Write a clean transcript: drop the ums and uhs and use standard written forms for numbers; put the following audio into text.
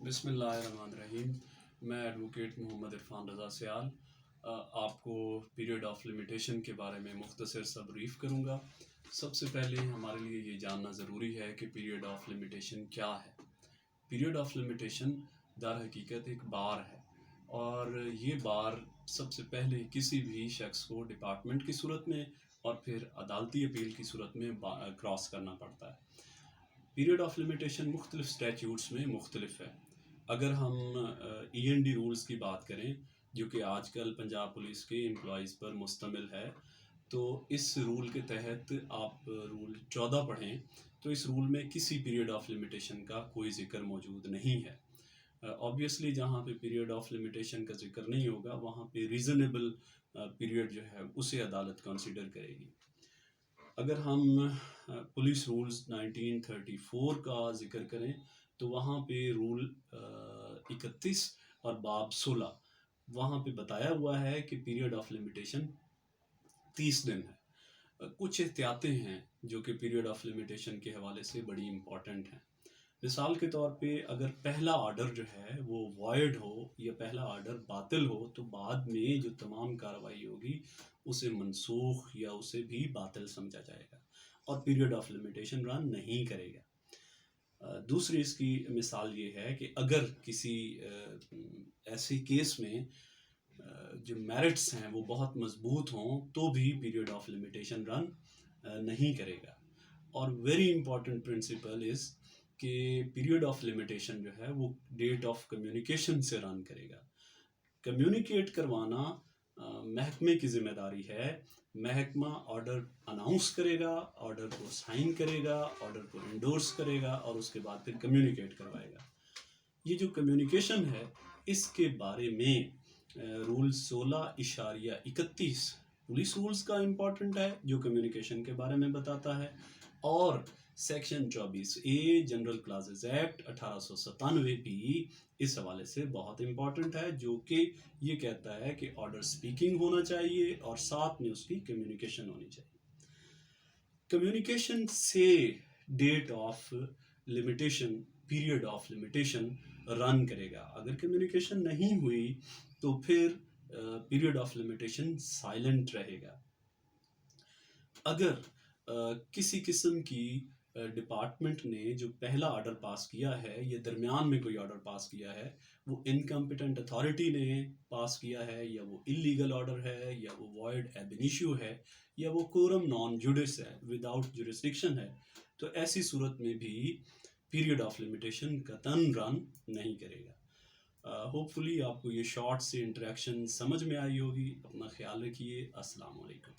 بسم اللہ الرحمن الرحیم. میں ایڈوکیٹ محمد عرفان رضا سیال آپ کو پیریڈ آف لمیٹیشن کے بارے میں مختصر سا بریف کروں گا. سب سے پہلے ہمارے لیے یہ جاننا ضروری ہے کہ پیریڈ آف لمیٹیشن کیا ہے. پیریڈ آف لمیٹیشن در حقیقت ایک بار ہے، اور یہ بار سب سے پہلے کسی بھی شخص کو ڈپارٹمنٹ کی صورت میں اور پھر عدالتی اپیل کی صورت میں کراس کرنا پڑتا ہے. پیریڈ آف لمیٹیشن مختلف اسٹیچیوٹس میں مختلف ہے. اگر ہم END رولز کی بات کریں جو کہ آج کل پنجاب پولیس کے امپلائیز پر مشتمل ہے، تو اس رول کے تحت آپ رول 14 پڑھیں تو اس رول میں کسی پیریڈ آف لمیٹیشن کا کوئی ذکر موجود نہیں ہے. آبویسلی جہاں پہ پیریڈ آف لمیٹیشن کا ذکر نہیں ہوگا وہاں پہ ریزنیبل پیریڈ جو ہے اسے عدالت کنسیڈر کرے گی. اگر ہم پولیس رولز 1934 کا ذکر کریں تو وہاں پہ رول 31 اور باب 16 وہاں پہ بتایا ہوا ہے کہ پیریڈ آف لمیٹیشن 30 دن ہے. کچھ احتیاطیں ہیں جو کہ پیریڈ آف لمیٹیشن کے حوالے سے بڑی امپورٹنٹ ہیں. مثال کے طور پہ اگر پہلا آرڈر جو ہے وہ وائڈ ہو یا پہلا آرڈر باطل ہو تو بعد میں جو تمام کارروائی ہوگی اسے منسوخ یا اسے بھی باطل سمجھا جائے گا اور پیریڈ آف لمیٹیشن رن نہیں کرے گا. دوسری اس کی مثال یہ ہے کہ اگر کسی ایسی کیس میں جو میرٹس ہیں وہ بہت مضبوط ہوں تو بھی پیریڈ آف لمیٹیشن رن نہیں کرے گا. اور ویری امپورٹنٹ پرنسپل از کہ پیریڈ آف لمیٹیشن جو ہے وہ ڈیٹ آف کمیونیکیشن سے رن کرے گا. کمیونیکیٹ کروانا محکمے کی ذمہ داری ہے. محکمہ آرڈر اناؤنس کرے گا، آرڈر کو سائن کرے گا، آرڈر کو انڈورس کرے گا اور اس کے بعد پھر کمیونیکیٹ کروائے گا. یہ جو کمیونیکیشن ہے اس کے بارے میں رول 16.31 پولیس رولز کا امپورٹنٹ ہے جو کمیونیکیشن کے بارے میں بتاتا ہے، اور section 24A general clauses act 1897 اس حوالے سے بہت امپورٹنٹ ہے، جو کہ یہ کہتا ہے کہ آرڈر اسپیکنگ ہونا چاہیے اور ساتھ میں اس کی کمیونیکیشن ہونی چاہیے. کمیونیکیشن سے date of limitation period of limitation run کرے گا. اگر کمیونیکیشن نہیں ہوئی تو پھر پیریڈ آف لمیٹیشن سائلنٹ رہے گا. اگر کسی قسم کی ڈپارٹمنٹ نے جو پہلا آرڈر پاس کیا ہے یا درمیان میں کوئی آرڈر پاس کیا ہے وہ انکمپیٹنٹ اتھارٹی نے پاس کیا ہے، یا وہ اللیگل آرڈر ہے، یا وہ وائڈ ایب انیشیو ہے، یا وہ کورم نان جوڈس ہے، وداؤٹ جورسڈکشن ہے، تو ایسی صورت میں بھی پیریڈ آف لمیٹیشن قطعاً رن نہیں کرے گا. ہوپ فلی آپ کو یہ شارٹ سے انٹریکشن سمجھ میں آئی ہوگی. اپنا خیال رکھیے. السلام علیکم.